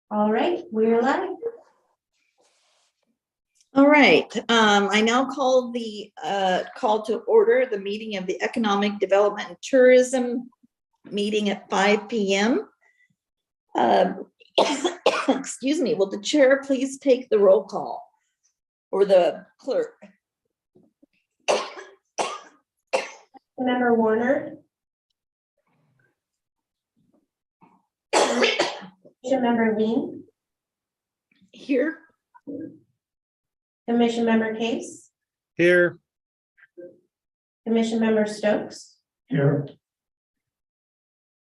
All right, we're live. All right, I now call the call to order the meeting of the Economic Development and Tourism meeting at 5 p.m. Excuse me, will the chair please take the roll call or the clerk? Member Warner. Member Lean. Here. Commission Member Case. Here. Commission Member Stokes. Here.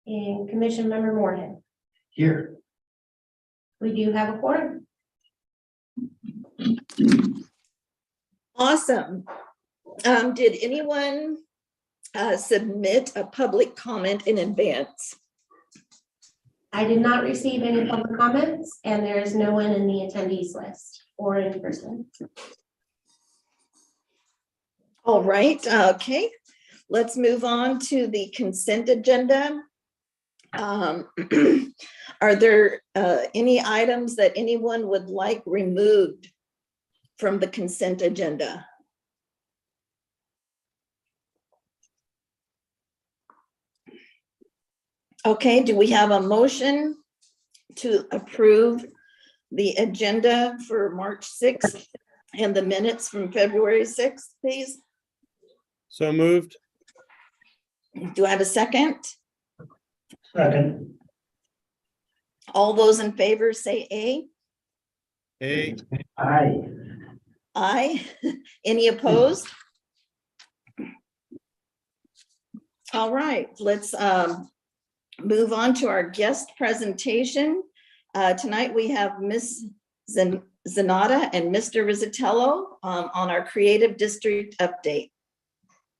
And Commission Member Moorhead. Here. We do have a quorum. Awesome. Did anyone submit a public comment in advance? I did not receive any public comments, and there is no one in the attendees list or in person. All right, okay. Let's move on to the consent agenda. Are there any items that anyone would like removed from the consent agenda? Okay, do we have a motion to approve the agenda for March 6th and the minutes from February 6th, please? So moved. Do I have a second? Second. All those in favor say aye. Aye. Aye. Aye. Any opposed? All right, let's move on to our guest presentation. Tonight we have Ms. Zanata and Mr. Rizzatello on our Creative District update.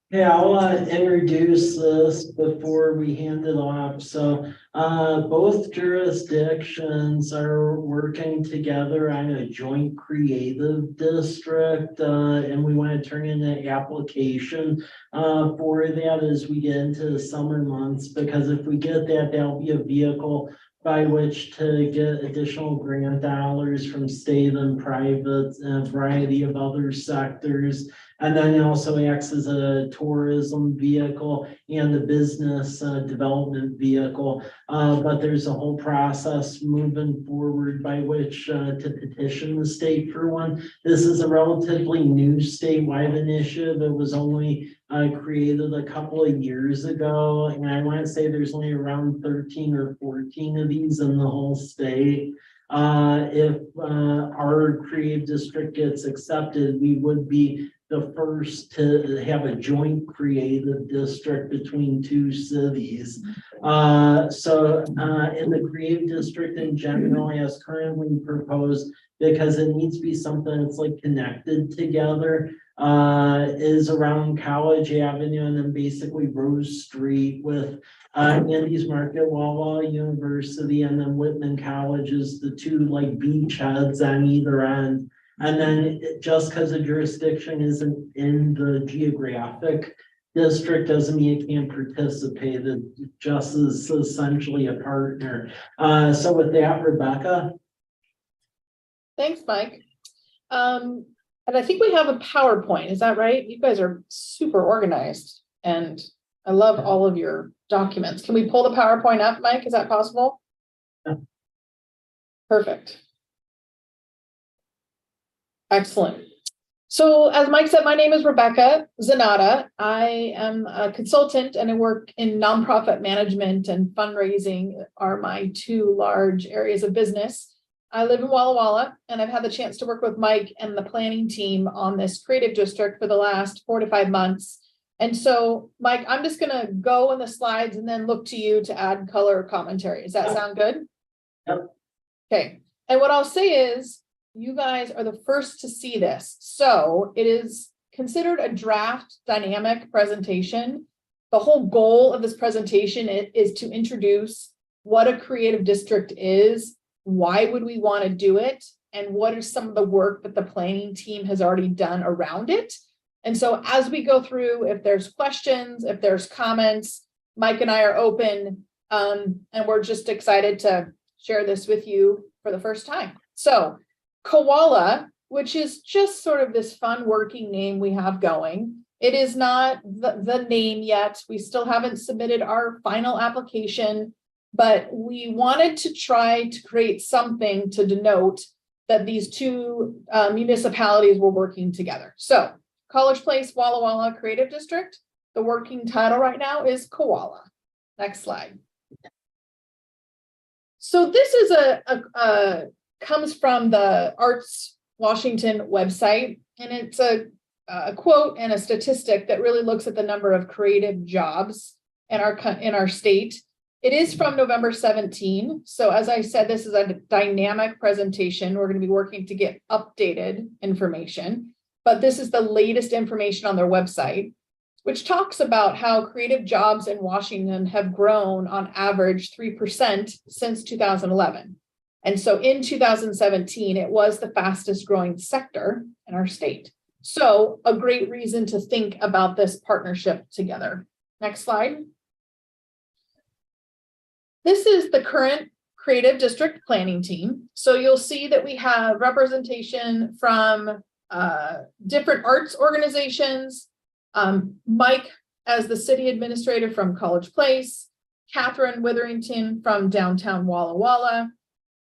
Yeah, I'll introduce this before we hand it off. So both jurisdictions are working together on a joint creative district, and we want to turn in an application for that as we get into the summer months, because if we get that, that'll be a vehicle by which to get additional grant dollars from state and private and a variety of other sectors. And then it also acts as a tourism vehicle and a business development vehicle. But there's a whole process moving forward by which to petition the state for one. This is a relatively new statewide initiative. It was only created a couple of years ago. And I want to say there's only around 13 or 14 of these in the whole state. If our creative district gets accepted, we would be the first to have a joint creative district between two cities. So in the creative district in general, as currently proposed, because it needs to be something that's like connected together, is around College Avenue and then basically Rose Street with Andy's Market, Walla Walla University, and then Whitman College is the two like beachheads on either end. And then just because the jurisdiction isn't in the geographic district doesn't mean it can't participate. It just is essentially a partner. So with that, Rebecca. Thanks, Mike. And I think we have a PowerPoint, is that right? You guys are super organized and I love all of your documents. Can we pull the PowerPoint up, Mike? Is that possible? Yeah. Perfect. Excellent. So as Mike said, my name is Rebecca Zanata. I am a consultant and I work in nonprofit management, and fundraising are my two large areas of business. I live in Walla Walla, and I've had the chance to work with Mike and the planning team on this creative district for the last 4 to 5 months. And so, Mike, I'm just going to go in the slides and then look to you to add color or commentary. Does that sound good? Yep. Okay. And what I'll say is, you guys are the first to see this. So it is considered a draft dynamic presentation. The whole goal of this presentation is to introduce what a creative district is, why would we want to do it, and what is some of the work that the planning team has already done around it. And so as we go through, if there's questions, if there's comments, Mike and I are open, and we're just excited to share this with you for the first time. So Koala, which is just sort of this fun working name we have going. It is not the name yet. We still haven't submitted our final application, but we wanted to try to create something to denote that these two municipalities were working together. So College Place, Walla Walla Creative District, the working title right now is Koala. Next slide. So this is comes from the Arts Washington website, and it's a quote and a statistic that really looks at the number of creative jobs in our state. It is from November 17. So as I said, this is a dynamic presentation. We're going to be working to get updated information, but this is the latest information on their website, which talks about how creative jobs in Washington have grown on average 3% since 2011. And so in 2017, it was the fastest growing sector in our state. So a great reason to think about this partnership together. Next slide. This is the current creative district planning team. So you'll see that we have representation from different arts organizations, Mike as the city administrator from College Place, Catherine Witherington from downtown Walla Walla,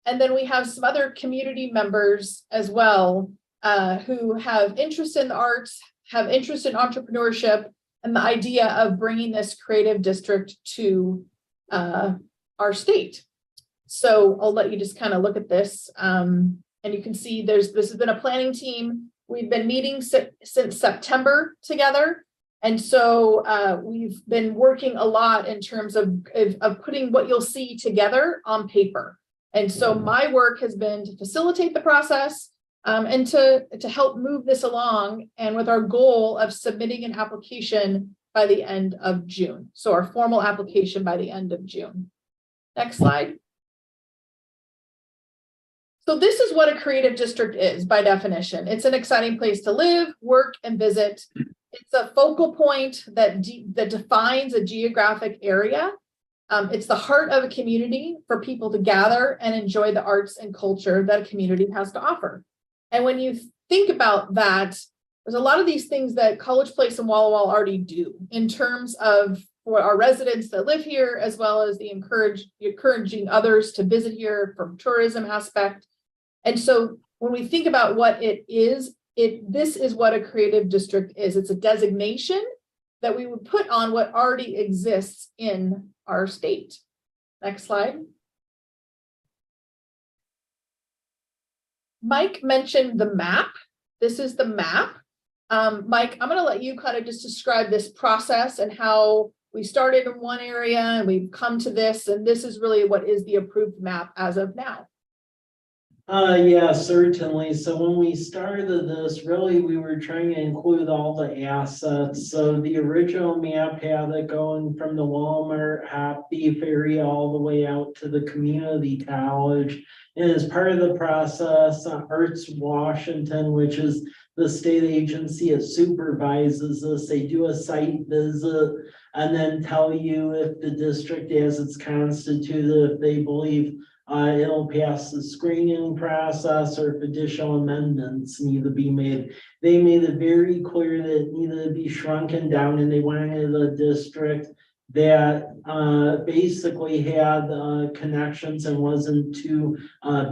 and then we have some other community members as well who have interest in the arts, have interest in entrepreneurship, and the idea of bringing this creative district to our state. So I'll let you just kind of look at this. And you can see this has been a planning team. We've been meeting since September together. And so we've been working a lot in terms of putting what you'll see together on paper. And so my work has been to facilitate the process and to help move this along, and with our goal of submitting an application by the end of June. So our formal application by the end of June. Next slide. So this is what a creative district is by definition. It's an exciting place to live, work, and visit. It's a focal point that defines a geographic area. It's the heart of a community for people to gather and enjoy the arts and culture that a community has to offer. And when you think about that, there's a lot of these things that College Place and Walla Walla already do in terms of for our residents that live here, as well as the encouraging others to visit here from tourism aspect. And so when we think about what it is, this is what a creative district is. It's a designation that we would put on what already exists in our state. Next slide. Mike mentioned the map. This is the map. Mike, I'm going to let you kind of just describe this process and how we started in one area and we've come to this, and this is really what is the approved map as of now. Yeah, certainly. So when we started this, really, we were trying to include all the assets. So the original map had it going from the Walmart Happy Ferry all the way out to the community college. And as part of the process, Arts Washington, which is the state agency that supervises this, they do a site visit and then tell you if the district as it's constituted, if they believe it'll pass the screening process or if additional amendments need to be made. They made it very clear that it needed to be shrunken down, and they wanted a district that basically had connections and wasn't too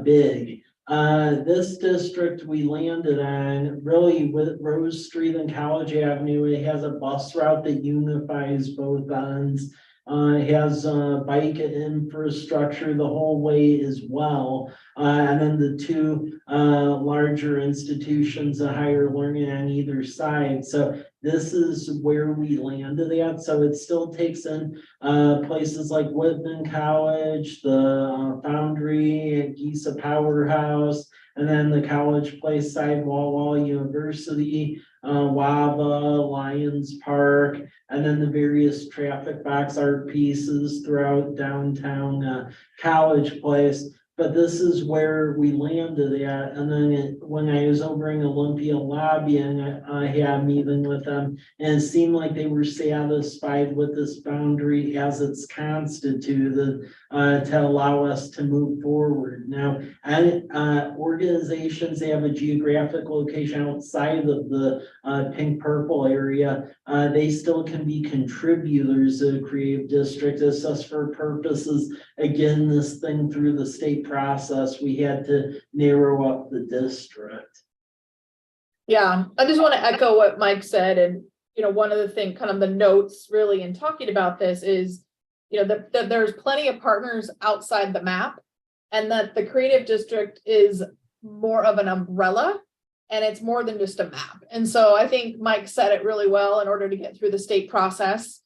big. This district we landed on really with Rose Street and College Avenue. It has a bus route that unifies both ends. It has bike infrastructure the whole way as well. And then the two larger institutions of higher learning on either side. So this is where we landed at. So it still takes in places like Whitman College, the Foundry, Giza Powerhouse, and then the College Place side, Walla Walla University, WAVA, Lions Park, and then the various traffic box art pieces throughout downtown College Place. But this is where we landed at. And then when I was over in Olympia lobbying, I had a meeting with them, and it seemed like they were satisfied with this boundary as it's constituted. to allow us to move forward. Now, and organizations that have a geographic location outside of the pink purple area, they still can be contributors to the creative district. It's just for purposes, again, this thing through the state process, we had to narrow up the district. Yeah, I just want to echo what Mike said, and, one of the things, kind of the notes really in talking about this is, that there's plenty of partners outside the map, and that the creative district is more of an umbrella, and it's more than just a map. And so I think Mike said it really well. In order to get through the state process,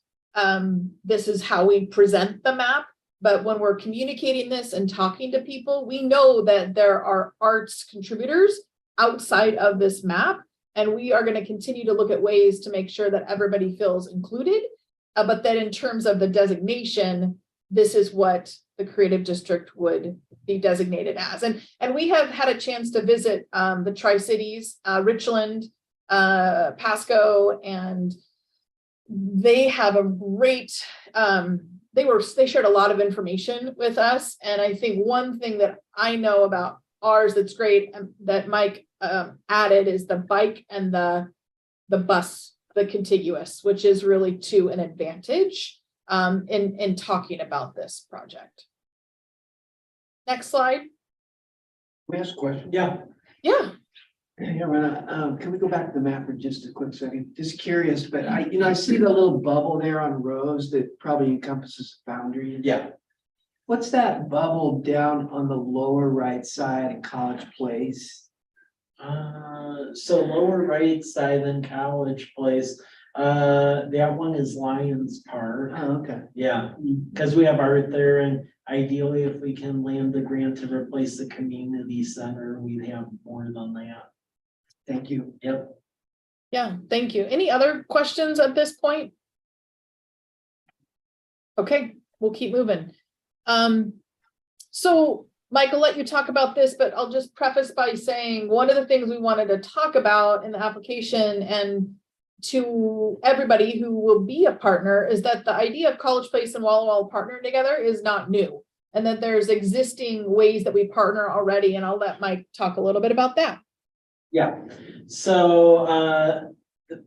this is how we present the map. But when we're communicating this and talking to people, we know that there are arts contributors outside of this map, and we are going to continue to look at ways to make sure that everybody feels included. But that in terms of the designation, this is what the creative district would be designated as. And we have had a chance to visit the Tri-Cities, Richland, Pasco, and they have a great, they shared a lot of information with us. And I think one thing that I know about ours that's great, that Mike added, is the bike and the bus, the contiguous, which is really to an advantage in talking about this project. Next slide. May I ask a question? Yeah. Yeah. Yeah, Rena, can we go back to the map for just a quick second? Just curious, but I see the little bubble there on Rose that probably encompasses the boundary. Yeah. What's that bubble down on the lower right side in College Place? So lower right side in College Place, that one is Lions Park. Oh, okay. Yeah, because we have art there, and ideally, if we can land the grant to replace the community center, we'd have more than that. Thank you. Yep. Yeah, thank you. Any other questions at this point? Okay, we'll keep moving. So Mike, I'll let you talk about this, but I'll just preface by saying one of the things we wanted to talk about in the application, and to everybody who will be a partner, is that the idea of College Place and Walla Walla partnering together is not new, and that there's existing ways that we partner already. And I'll let Mike talk a little bit about that. Yeah, so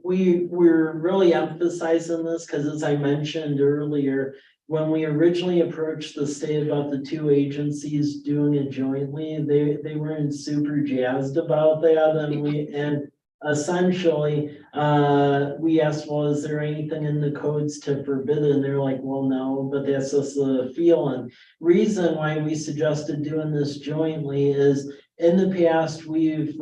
we're really emphasizing this because, as I mentioned earlier, when we originally approached the state about the two agencies doing it jointly, they weren't super jazzed about that, and essentially we asked, well, is there anything in the codes to forbid it? And they're like, well, no, but that's just the feeling. Reason why we suggested doing this jointly is, in the past, we've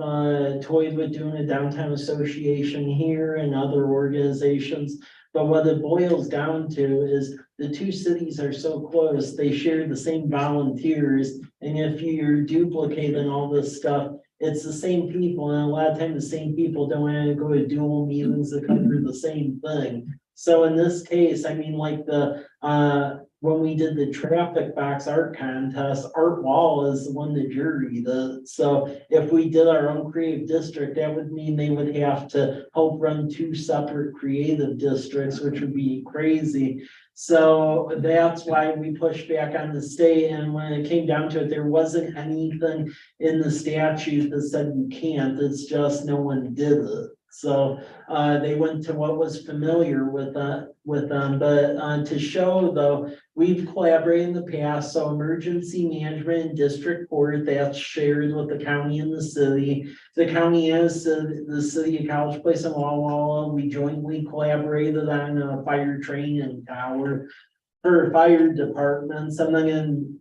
toyed with doing a downtown association here and other organizations. But what it boils down to is the two cities are so close, they share the same volunteers. And if you're duplicating all this stuff, it's the same people. And a lot of times the same people don't want to go to dual meetings that cover the same thing. So in this case, I mean, like when we did the traffic box art contest, Art Wall is the one the jury did. So if we did our own creative district, that would mean they would have to help run two separate creative districts, which would be crazy. So that's why we pushed back on the state. And when it came down to it, there wasn't anything in the statute that said you can't. It's just no one did it. So they went to what was familiar with them. But to show, though, we've collaborated in the past. So emergency management and district court, that's shared with the county and the city. The county is the city of College Place and Walla Walla. We jointly collaborated on a fire training tower for fire departments. And then in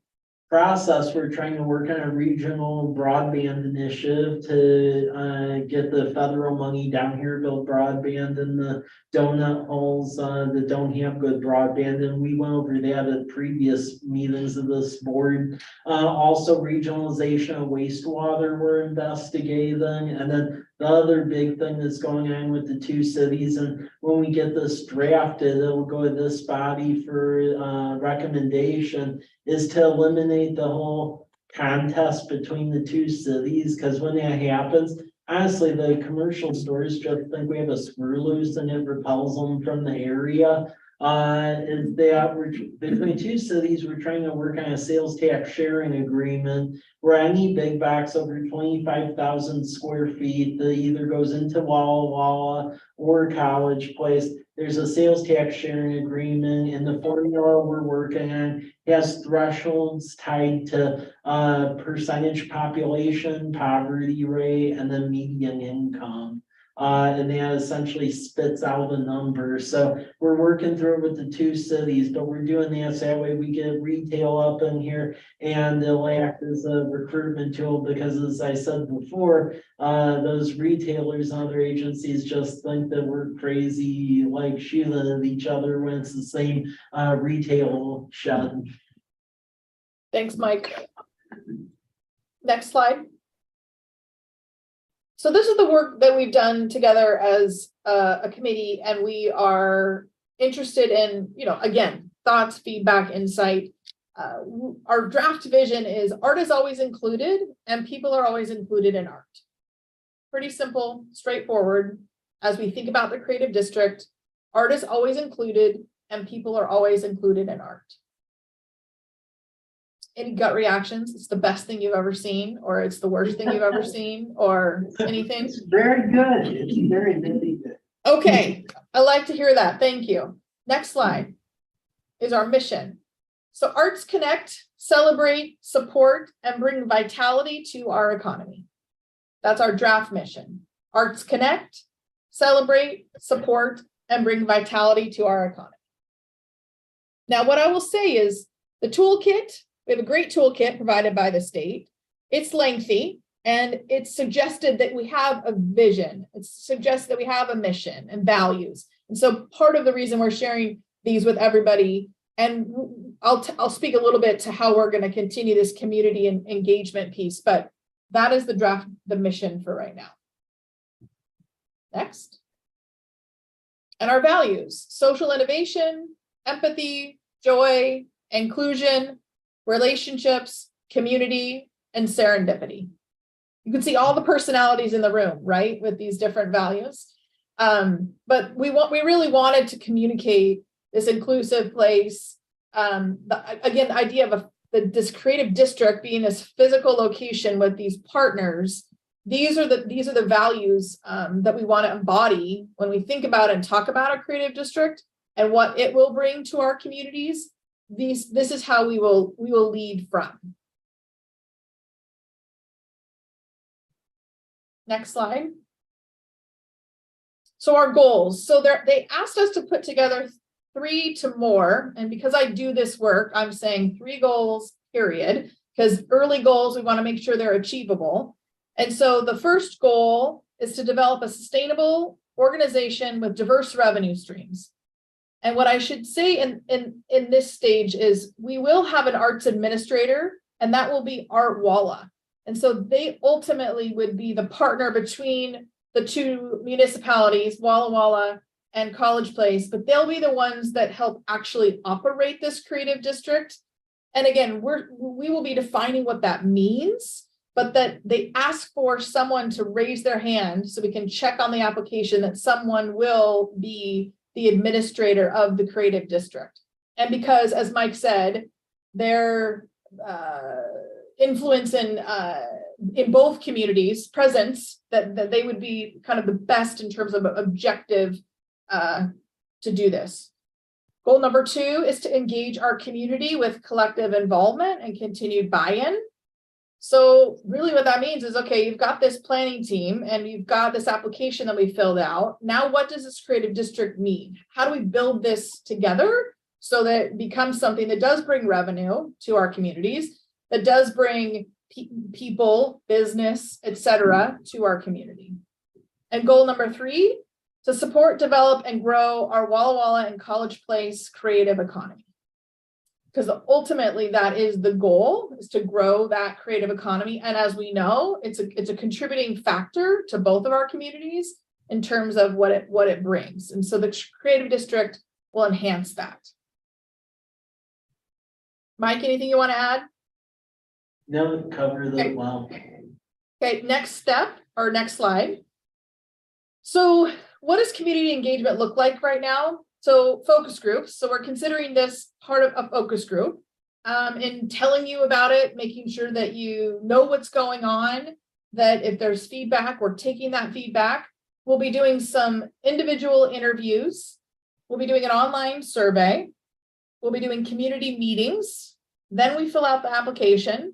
process, we're trying to work on a regional broadband initiative to get the federal money down here, build broadband in the donut holes that don't have good broadband. And we went over that at previous meetings of this board. Also regionalization of wastewater we're investigating. And then the other big thing that's going on with the two cities, and when we get this drafted, it'll go to this body for recommendation, is to eliminate the whole contest between the two cities. Because when that happens, honestly, the commercial stores just think we have a screw loose and it repels them from the area. is that we're, between two cities, we're trying to work on a sales tax sharing agreement where any big box over 25,000 square feet that either goes into Walla Walla or College Place, there's a sales tax sharing agreement, and the formula we're working on has thresholds tied to percentage population, poverty rate, and then median income. And that essentially spits out a number. So we're working through it with the two cities, but we're doing that so that way we get retail up in here and it'll act as a recruitment tool, because as I said before, those retailers and other agencies just think that we're crazy like Sheila of each other when it's the same retail shed. Thanks, Mike. Next slide. So this is the work that we've done together as a committee, and we are interested in, again, thoughts, feedback, insight. Our draft vision is art is always included and people are always included in art. Pretty simple, straightforward. As we think about the creative district, art is always included and people are always included in art. Any gut reactions? It's the best thing you've ever seen, or it's the worst thing you've ever seen, or anything? It's very good. It's very, very good. Okay, I like to hear that. Thank you. Next slide is our mission. So arts connect, celebrate, support, and bring vitality to our economy. That's our draft mission. Arts connect, celebrate, support, and bring vitality to our economy. Now, what I will say is the toolkit, we have a great toolkit provided by the state. It's lengthy and it's suggested that we have a vision. It suggests that we have a mission and values. And so part of the reason we're sharing these with everybody, and I'll speak a little bit to how we're going to continue this community and engagement piece, but that is the draft, the mission for right now. Next. And our values: social innovation, empathy, joy, inclusion, relationships, community, and serendipity. You can see all the personalities in the room, right, with these different values. But we really wanted to communicate this inclusive place. Again, the idea of this creative district being this physical location with these partners. These are the values that we want to embody when we think about and talk about a creative district and what it will bring to our communities. This is how we will lead from. Next slide. So our goals. So they asked us to put together 3 to more, and because I do this work, I'm saying 3 goals, period, because early goals, we want to make sure they're achievable. And so the first goal is to develop a sustainable organization with diverse revenue streams. And what I should say in this stage is we will have an arts administrator, and that will be Art Walla. And so they ultimately would be the partner between the two municipalities, Walla Walla and College Place, but they'll be the ones that help actually operate this creative district. And again, we will be defining what that means, but that they ask for someone to raise their hand so we can check on the application that someone will be the administrator of the creative district. And because, as Mike said, their influence in both communities, presence, that they would be kind of the best in terms of objective to do this. Goal number 2 is to engage our community with collective involvement and continued buy-in. So really what that means is, okay, you've got this planning team and you've got this application that we filled out. Now, what does this creative district mean? How do we build this together so that it becomes something that does bring revenue to our communities, that does bring people, business, etc., to our community? And goal number 3, to support, develop, and grow our Walla Walla and College Place creative economy. Because ultimately that is the goal, is to grow that creative economy. And as we know, it's a contributing factor to both of our communities in terms of what it brings. And so the creative district will enhance that. Mike, anything you want to add? No, cover that well. Okay, next step or next slide. So what does community engagement look like right now? So focus groups. So we're considering this part of a focus group. And telling you about it, making sure that you know what's going on, that if there's feedback, we're taking that feedback. We'll be doing some individual interviews. We'll be doing an online survey. We'll be doing community meetings. Then we fill out the application.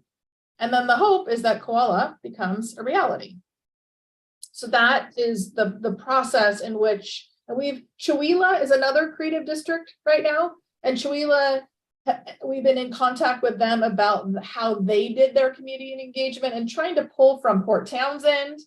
And then the hope is that Koala becomes a reality. So that is the process in which Chewelah is another creative district right now. And Chewelah, we've been in contact with them about how they did their community engagement and trying to pull from Port Townsend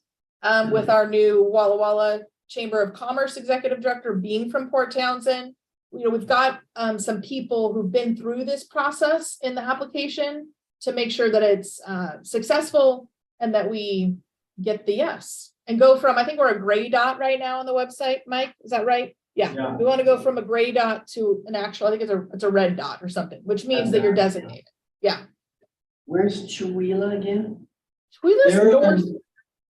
with our new Walla Walla Chamber of Commerce Executive Director being from Port Townsend. You know, we've got some people who've been through this process in the application to make sure that it's successful and that we get the yes and go from, I think we're a gray dot right now on the website, Mike, is that right? Yeah, Yeah. we want to go from a gray dot to an actual, I think it's a red dot or something, which means that you're designated. Yeah. Where's Chewelah again? Chewelah They're, north.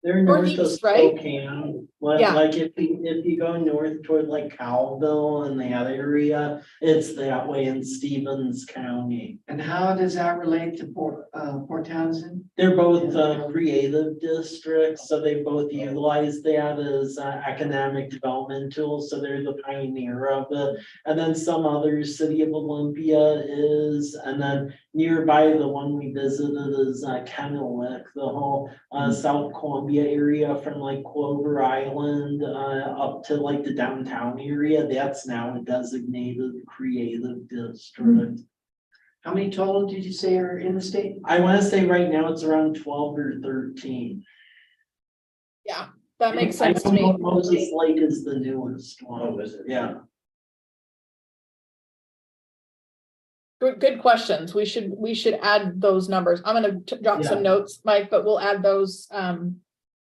they're north of northeast, right? Spokane. Yeah. Like if you go north toward like Cowville and that area, it's that way in Stevens County. And how does that relate to Port Townsend? They're both creative districts, so they both utilize that as economic development tools, so they're the pioneer of it. And then some others, City of Olympia is, and then nearby, the one we visited is Kennewick, the whole South Columbia area from like Clover Island up to like the downtown area. That's now a designated creative district. How many total did you say are in the state? I want to say right now it's around 12 or 13. Yeah, that makes sense to me. Moses Lake is the newest one. Oh, is it? Yeah. Good questions. We should add those numbers. I'm gonna drop some Yeah. notes, Mike, but we'll add those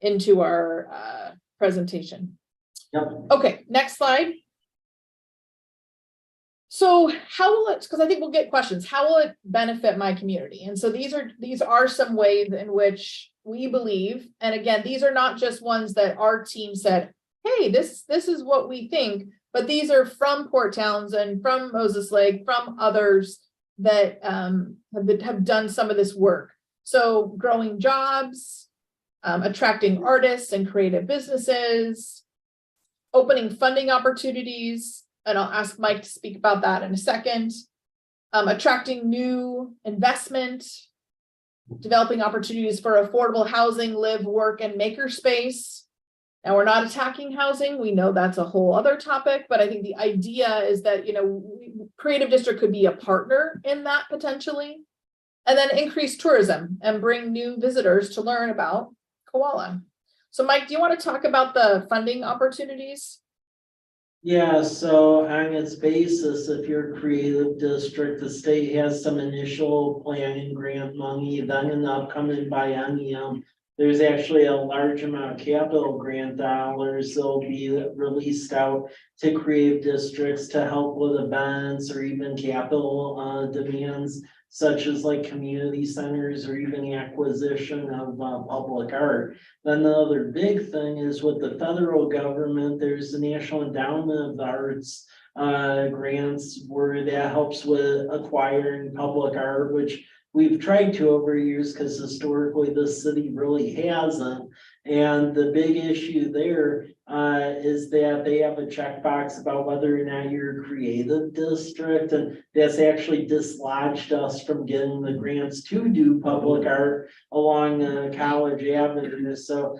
into our presentation. Yep. Okay, next slide. So how will it, because I think we'll get questions, how will it benefit my community? And so these are some ways in which we believe, and again, these are not just ones that our team said, hey, this is what we think, but these are from Port Townsend, from Moses Lake, from others that have done some of this work. So growing jobs, attracting artists and creative businesses, opening funding opportunities, and I'll ask Mike to speak about that in a second, attracting new investment, developing opportunities for affordable housing, live, work, and makerspace. Now, we're not attacking housing. We know that's a whole other topic, but I think the idea is that, you know, Creative District could be a partner in that potentially, and then increase tourism and bring new visitors to learn about Koala. So Mike, do you want to talk about the funding opportunities? Yeah, so on its basis, if you're a creative district, the state has some initial planning grant money, then in the upcoming biennium, there's actually a large amount of capital grant dollars that'll be released out to creative districts to help with events or even capital demands, such as like community centers or even acquisition of public art. Then the other big thing is with the federal government, there's the National Endowment of the Arts grants where that helps with acquiring public art, which we've tried to over years because historically this city really hasn't. And the big issue there is that they have a checkbox about whether or not you're a creative district, and that's actually dislodged us from getting the grants to do public art along College Avenue. So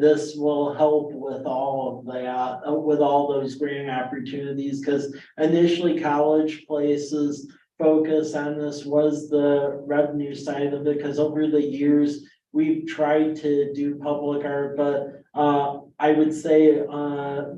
this will help with all of that, with all those grant opportunities, because initially College Place's focus on this was the revenue side of it, because over the years we've tried to do public art, but I would say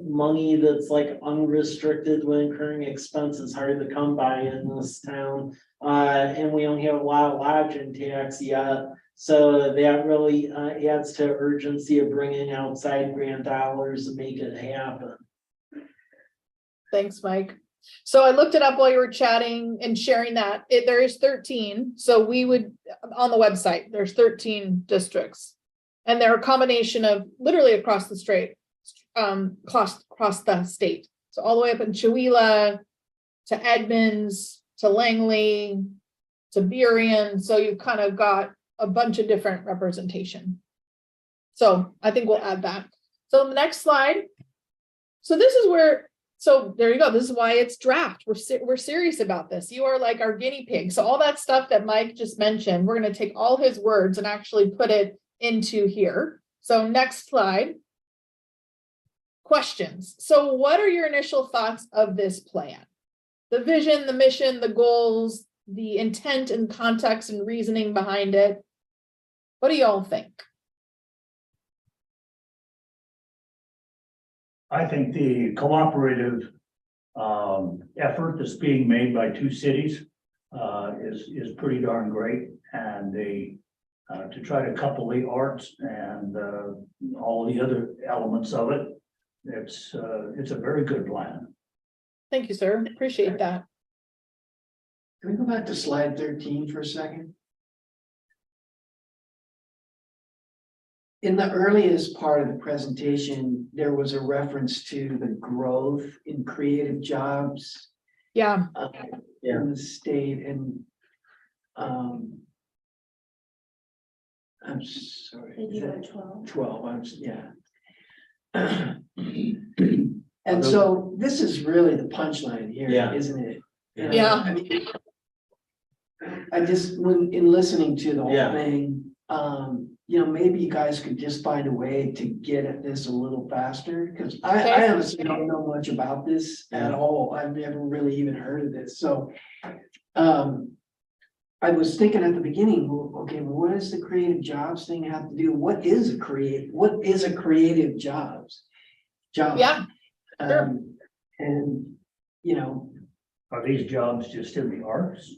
money that's like unrestricted when incurring expenses hard to come by in this town. And we don't have a lot of lodging tax yet. So that really adds to urgency of bringing outside grant dollars to make it happen. Thanks, Mike. So I looked it up while you were chatting and sharing that. There is 13. So we would, on the website, there's 13 districts. And they're a combination of literally across the state. So all the way up in Chewelah to Edmonds, to Langley, to Burien. So you've kind of got a bunch of different representation. So I think we'll add that. So the next slide. So this is where, so there you go. This is why it's draft. We're serious about this. You are like our guinea pig. So all that stuff that Mike just mentioned, we're going to take all his words and actually put it into here. So next slide. Questions. So what are your initial thoughts of this plan? The vision, the mission, the goals, the intent and context and reasoning behind it. What do y'all think? I think the cooperative effort that's being made by two cities is pretty darn great. And they to try to couple the arts and all the other elements of it, it's a very good plan. Thank you, sir. Appreciate that. Can we go back to slide 13 for a second? In the earliest part of the presentation, there was a reference to the growth in creative jobs Yeah. in the state, and I'm sorry. Did is you that go 12? 12, yeah. And so this is really the punchline here, Yeah. isn't it? Yeah. I mean, I just, when, in listening to the whole Yeah. thing, you know, maybe you guys could just find a way to get at this a little faster, because Okay. I honestly don't know much about this at Yeah. all. I've never really even heard of this, so. I was thinking at the beginning, well, okay, what does the creative jobs thing have to do? What is a creative jobs? Job? Yeah, sure. And, you know, Are these jobs just in the arts?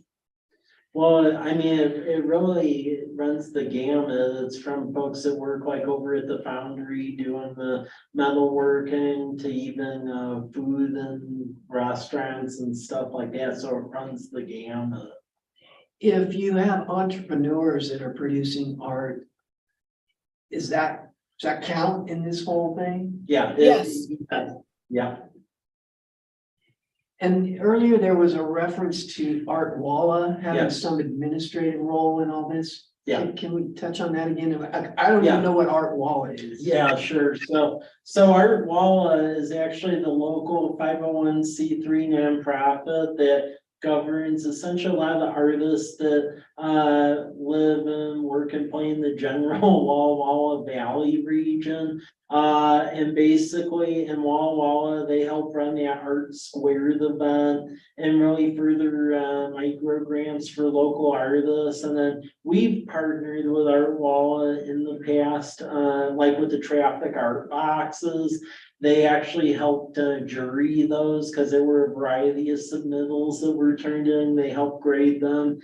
Well, I mean, it really runs the gamut. It's from folks that work like over at the foundry doing the metalworking to even food and restaurants and stuff like that. So it runs the gamut. if you have entrepreneurs that are producing art, does that count in this whole thing? Yeah. Yes. Yeah, And earlier there was a reference to Art Walla having Yes. some administrative role in all this. Yeah. Can we touch on that again? I don't Yeah. even know what Art Walla is. yeah, sure. So Art Walla is actually the local 501c3 nonprofit that governs essentially a lot of the artists that live and work and play in the general Walla Walla Valley region. And basically in Walla Walla, they help run the Art Squared event and really further micro grants for local artists. And then we've partnered with Art Walla in the past, like with the traffic art boxes. They actually helped jury those because there were a variety of submittals that were turned in. They helped grade them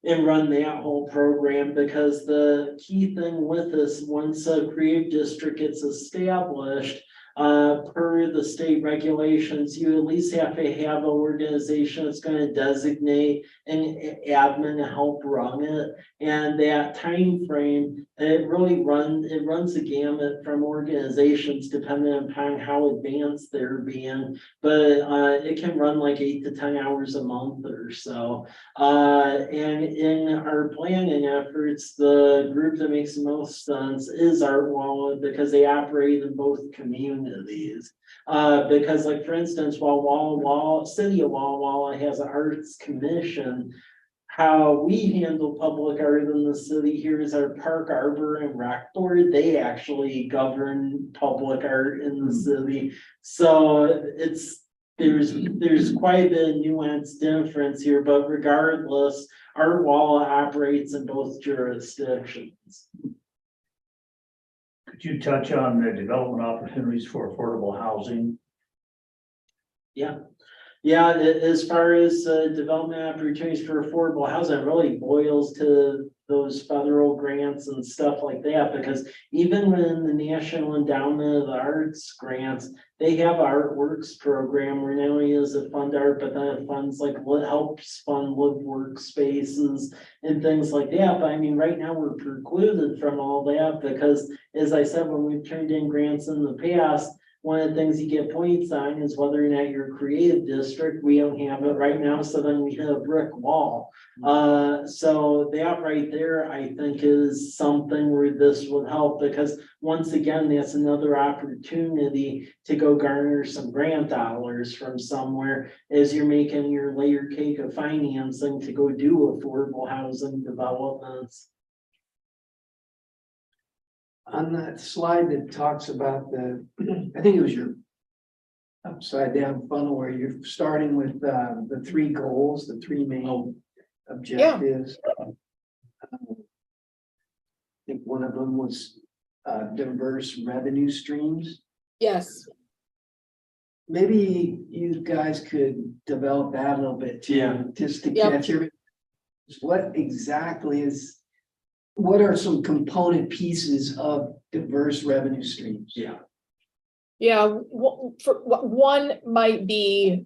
and run that whole program, because the key thing with this, once a creative district gets established, per the state regulations, you at least have to have an organization that's going to designate an admin to help run it. And that time frame, it runs the gamut from organizations depending upon how advanced they're being, but it can run like 8 to 10 hours a month or so. And in our planning efforts, the group that makes the most sense is Art Walla, because they operate in both communities. Because like, for instance, while City of Walla Walla has an arts commission, how we handle public art in the city here is our Park Arbor and Rec Board. They actually govern public art in the city. So there's quite a bit of nuanced difference here, but regardless, Art Walla operates in both jurisdictions. Could you touch on the development opportunities for affordable housing? Yeah, as far as development opportunities for affordable housing, it really boils to those federal grants and stuff like that, because even when the National Endowment of the Arts grants, they have ArtWorks program where not only does it fund art, but then it funds like what helps fund live workspaces and things like that. But I mean, right now we're precluded from all that because, as I said, when we've turned in grants in the past, one of the things you get points on is whether or not you're a creative district. We don't have it right now, so then we hit a brick wall. So that right there, I think, is something where this would help, because once again, that's another opportunity to go garner some grant dollars from somewhere as you're making your layer cake of financing to go do affordable housing developments. On that slide that talks about the, I think it was your upside down funnel where you're starting with the three goals, the three main objectives. I think one of them was diverse revenue streams. Yes. Maybe you guys could develop that a little bit too, Yeah. just to Yep. catch everything. What exactly what are some component pieces of diverse revenue streams? Yeah. Yeah, one might be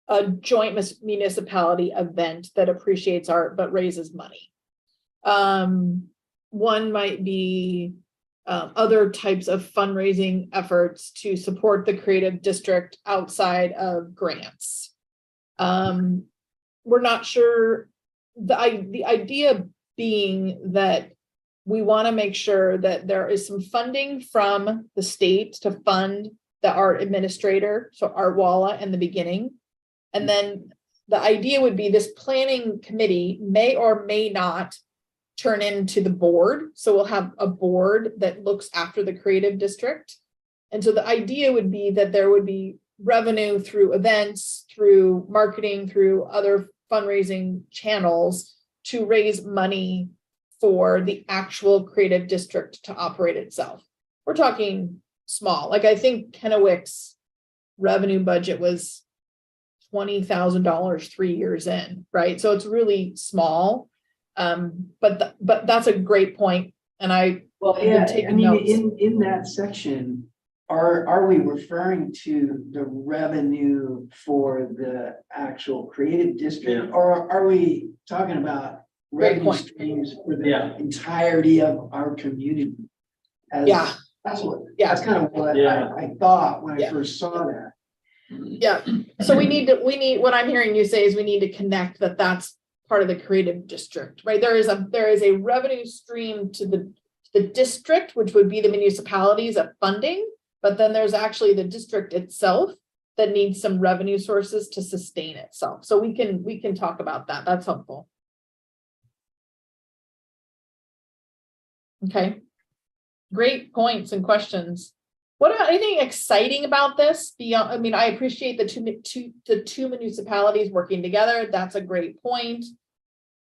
a joint municipality event that appreciates art but raises money. One might be other types of fundraising efforts to support the creative district outside of grants. We're not sure, the idea being that we want to make sure that there is some funding from the state to fund the art administrator, so Art Walla in the beginning. And then the idea would be this planning committee may or may not turn into the board. So we'll have a board that looks after the creative district. And so the idea would be that there would be revenue through events, through marketing, through other fundraising channels to raise money for the actual creative district to operate itself. We're talking small, like I think Kennewick's revenue budget was $20,000 3 years in, right? So it's really small. But that's a great point. And Well, I've been yeah, I taking mean, notes. in that section, are we referring to the revenue for the actual creative district? Yeah. Or are we talking about Great revenue point. streams for the Yeah. entirety of our community? Yeah. That's Yeah. that's kind of what Yeah. I thought when I Yeah. first saw that. Yeah, so we need, what I'm hearing you say is we need to connect that's part of the creative district, right? There is a revenue stream to the district, which would be the municipalities of funding, but then there's actually the district itself that needs some revenue sources to sustain itself. So we can talk about that. That's helpful. Okay. Great points and questions. What about anything exciting about this beyond? I mean, I appreciate the two municipalities working together. That's a great point.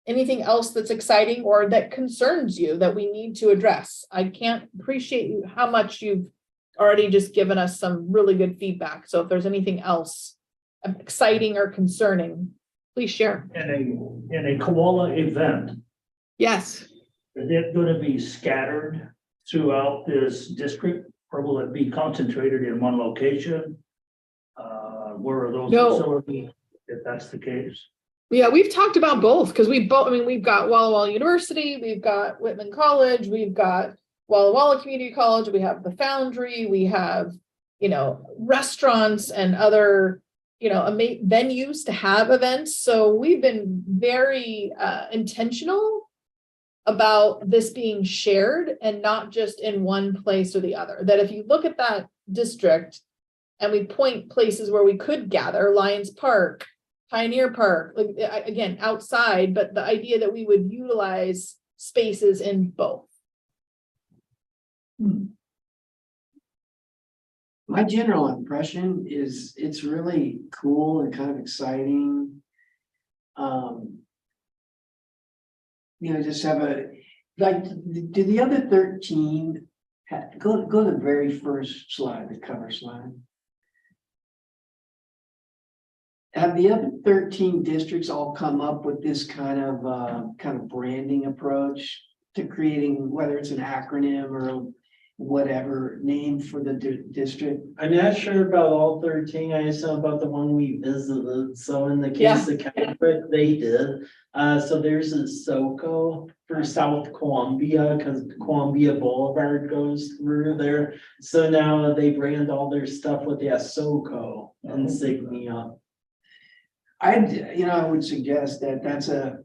Anything else that's exciting or that concerns you that we need to address? I can't appreciate you how much you've already just given us some really good feedback. So if there's anything else exciting or concerning, please share. In a koala event, Yes. is it going to be scattered throughout this district? Or will it be concentrated in one location? Where are those No. facilities, if that's the case? Yeah, we've talked about both because we've got Walla Walla University, we've got Whitman College, we've got Walla Walla Community College, we have the Foundry, we have, restaurants and other, venues to have events. So we've been very intentional about this being shared and not just in one place or the other. That if you look at that district and we point places where we could gather, Lions Park, Pioneer Park, like again, outside, but the idea that we would utilize spaces in both. My general impression is it's really cool and kind of exciting. Just have do the other 13, go to the very first slide, the cover slide. Have the other 13 districts all come up with this kind of branding approach to creating, whether it's an acronym or whatever name for the district? I'm not sure about all 13. I just know about the one we visited. So in the case of Kennewick, they did. So there's a SoCo for South Columbia, because Columbia Boulevard goes through there. So now they brand all their stuff with the SoCo insignia. I would suggest that that's a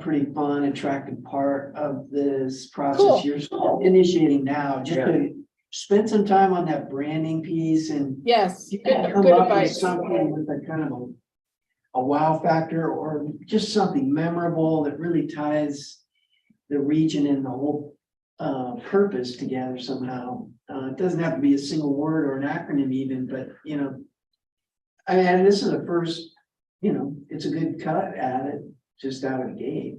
pretty fun, attractive part of this process Cool. you're initiating now, just to spend some time on that branding piece and Yes, you good, can come good up with advice. something with a kind of a wow factor, or just something memorable that really ties the region and the whole purpose together somehow. It doesn't have to be a single word or an acronym even, but I mean, this is a first, it's a good cut at it just out of the gate.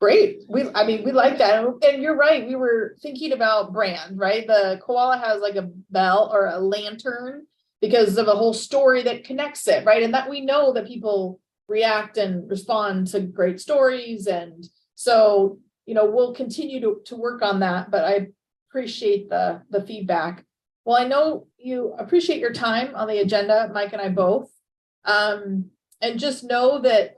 Great. We like that. And you're right. We were thinking about brand, right? The koala has like a bell or a lantern because of a whole story that connects it, right? And that we know that people react and respond to great stories. And so, we'll continue to work on that, but I appreciate the feedback. Well, I know you appreciate your time on the agenda, Mike and I both. And just know that,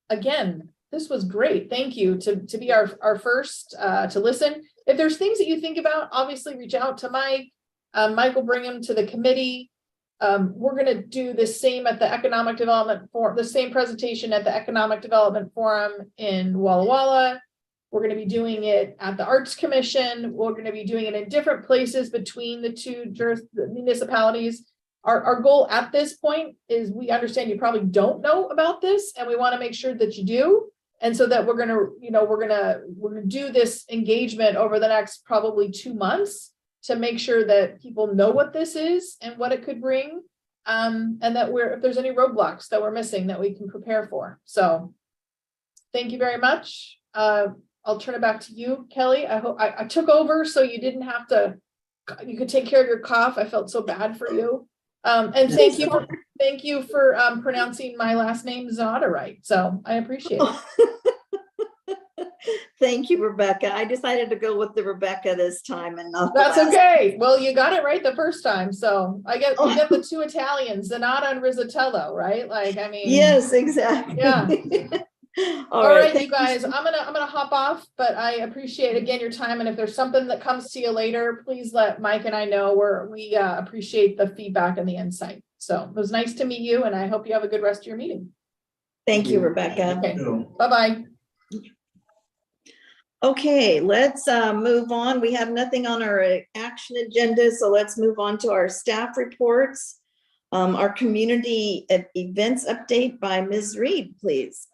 again, this was great. Thank you to be our first to listen. If there's things that you think about, obviously reach out to Mike. Mike will bring them to the committee. We're going to do the same at the Economic Development Forum, the same presentation at the Economic Development Forum in Walla Walla. We're going to be doing it at the Arts Commission. We're going to be doing it in different places between the two municipalities. Our goal at this point is we understand you probably don't know about this, and we want to make sure that you do. And so that we're gonna do this engagement over the next probably 2 months to make sure that people know what this is and what it could bring. And that if there's any roadblocks that we're missing that we can prepare for. So thank you very much. I'll turn it back to you, Kelly. I hope I took over so you didn't have to, you could take care of your cough. I felt so bad for you. And thank you for pronouncing my last name Zanata right. So I appreciate it. Thank you, Rebecca. I decided to go with the Rebecca this time and not the That's last. okay. Well, you got it right the first time. So you get the two Italians, Zanata and Rizzatello, right? Like, I mean. Yes, exactly. Yeah. All All right, thank you guys, I'm gonna hop off, but I appreciate again your time. And if there's something that comes to you later, please let Mike and I know. We appreciate the feedback and the insight. So it was nice to meet you, and I hope you have a good rest of your meeting. Thank you, Rebecca. Okay, bye-bye. Okay, let's move on. We have nothing on our action agenda, so let's move on to our staff reports. Our community events update by Ms. Reed, please.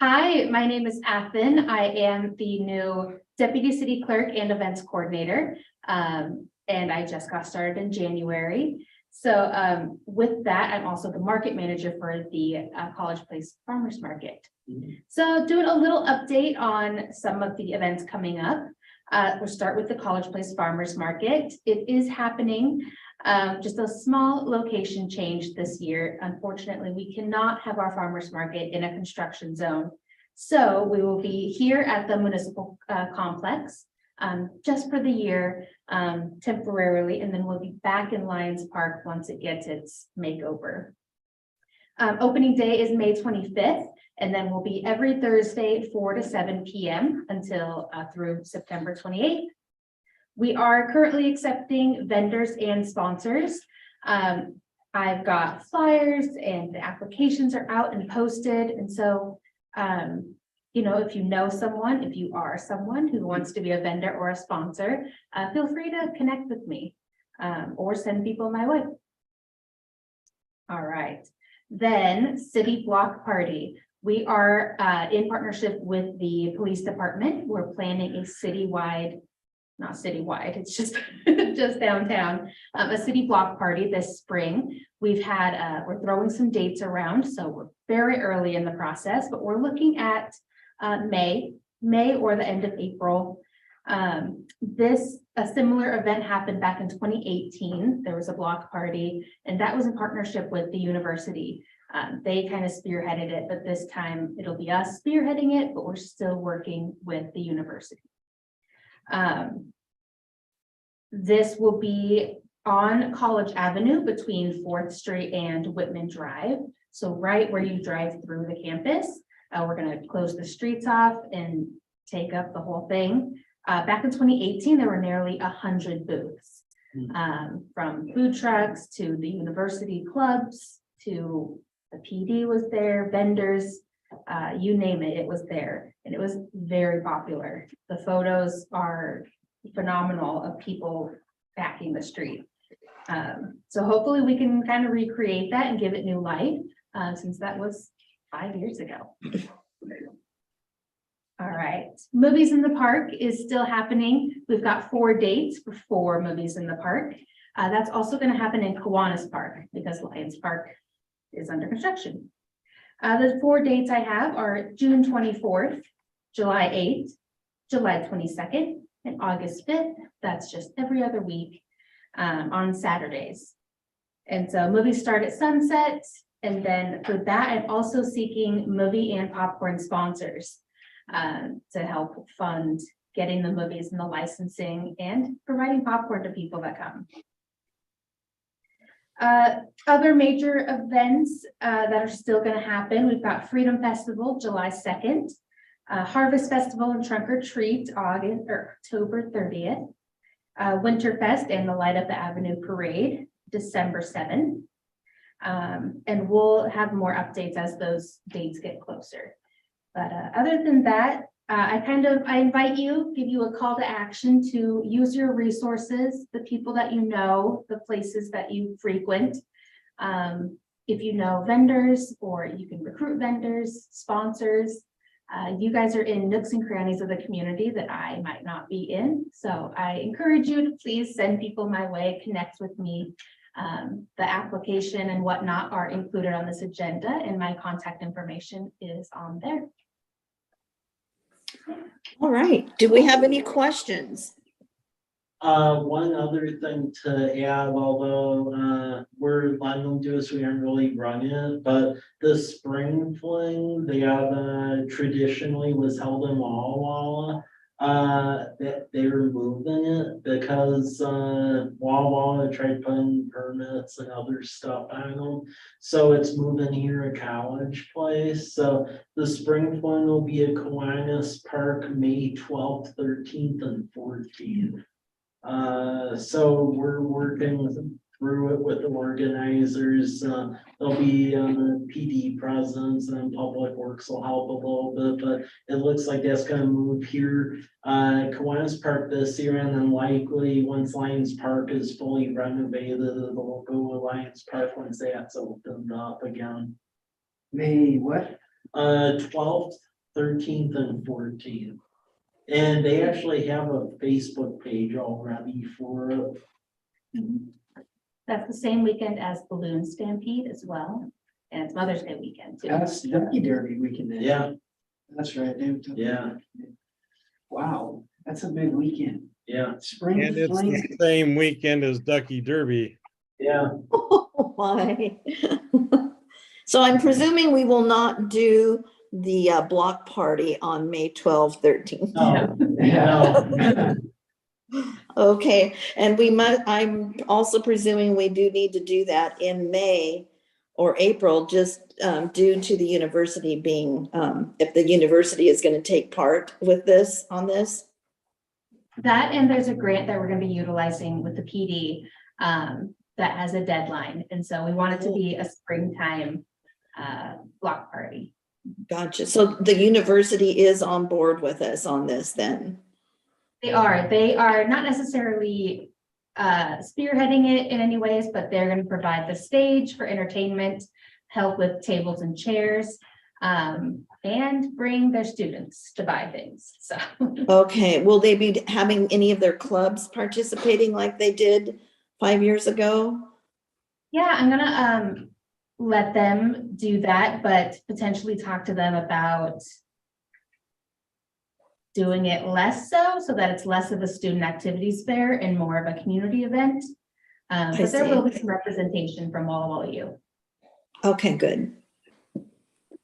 Hi, my name is Athen. I am the new Deputy City Clerk and Events Coordinator. And I just got started in January. So with that, I'm also the Market Manager for the College Place Farmers Market. So doing a little update on some of the events coming up. We'll start with the College Place Farmers Market. It is happening. Just a small location change this year. Unfortunately, we cannot have our farmers market in a construction zone. So we will be here at the municipal complex just for the year temporarily, and then we'll be back in Lions Park once it gets its makeover. Opening day is May 25th, and then we'll be every Thursday 4 to 7 p.m. until through September 28th. We are currently accepting vendors and sponsors. I've got flyers and the applications are out and posted. And so, if you know someone, if you are someone who wants to be a vendor or a sponsor, feel free to connect with me or send people my way. All right. Then City Block Party. We are in partnership with the police department. We're planning a citywide, not citywide, it's just just downtown, a city block party this spring. We've had, we're throwing some dates around, so we're very early in the process, but we're looking at May or the end of April. A similar event happened back in 2018. There was a block party, and that was in partnership with the university. They kind of spearheaded it, but this time it'll be us spearheading it, but we're still working with the university. This will be on College Avenue between 4th Street and Whitman Drive. So right where you drive through the campus, we're gonna close the streets off and take up the whole thing. Back in 2018, there were nearly 100 booths. From food trucks to the university clubs to the PD was there, vendors, you name it, it was there. And it was very popular. The photos are phenomenal of people backing the street. So hopefully we can kind of recreate that and give it new life, since that was 5 years ago. All right, Movies in the Park is still happening. We've got 4 dates for 4 Movies in the Park. That's also going to happen in Kiwanis Park because Lions Park is under construction. The 4 dates I have are June 24th, July 8th, July 22nd, and August 5th. That's just every other week on Saturdays. And so movies start at sunset. And then for that, I'm also seeking movie and popcorn sponsors to help fund getting the movies and the licensing and providing popcorn to people that come. Other major events that are still going to happen. We've got Freedom Festival, July 2nd, Harvest Festival and Trunk or Treat, October 30th, Winterfest and the Light Up the Avenue Parade, December 7th. And we'll have more updates as those dates get closer. But other than that, I invite you, give you a call to action to use your resources, the people that you know, the places that you frequent. If you know vendors, or you can recruit vendors, sponsors. You guys are in nooks and crannies of the community that I might not be in. So I encourage you to please send people my way, connect with me. The application and whatnot are included on this agenda, and my contact information is on there. All right. Do we have any questions? One other thing to add, although we're letting them do this, we aren't really running it, but the spring fling, they traditionally was held in Walla Walla. That they were moving it because Walla Walla tried putting permits and other stuff on them. So it's moving here at College Place. So the spring fling will be at Kiwanis Park, May 12th, 13th, and 14th. So we're working through it with the organizers. There'll be PD presence and Public Works will help a little bit, but it looks like that's gonna move here. Kiwanis Park this year, and then likely once Lions Park is fully renovated, it'll go to Lions Park once that's opened up again. May what? 12th, 13th, and 14th. And they actually have a Facebook page already for it. That's the same weekend as Balloon Stampede as well. And it's Mother's Day weekend too. That's Ducky Derby weekend. then. Yeah, That's right. dude. yeah, Wow, that's a big weekend. yeah, Spring And it's fling. the same weekend as Ducky Derby. yeah. Oh, my. So I'm presuming we will not do the block party on May 12th, 13th. No, Okay, and I'm also presuming we do need to do that in May or April, just due to the university being, if the university is going to take part with this, on this. That, and there's a grant that we're gonna be utilizing with the PD that has a deadline. And so we want it to be a springtime block party. Gotcha. So the university is on board with us on this then? They are not necessarily spearheading it in any ways, but they're going to provide the stage for entertainment, help with tables and chairs, and bring their students to buy things. So Okay, will they be having any of their clubs participating like they did 5 years ago? yeah, I'm gonna let them do that, but potentially talk to them about doing it less so that it's less of a student activities fair and more of a community event. But there see. will be some representation from Walla Walla U. Okay, good.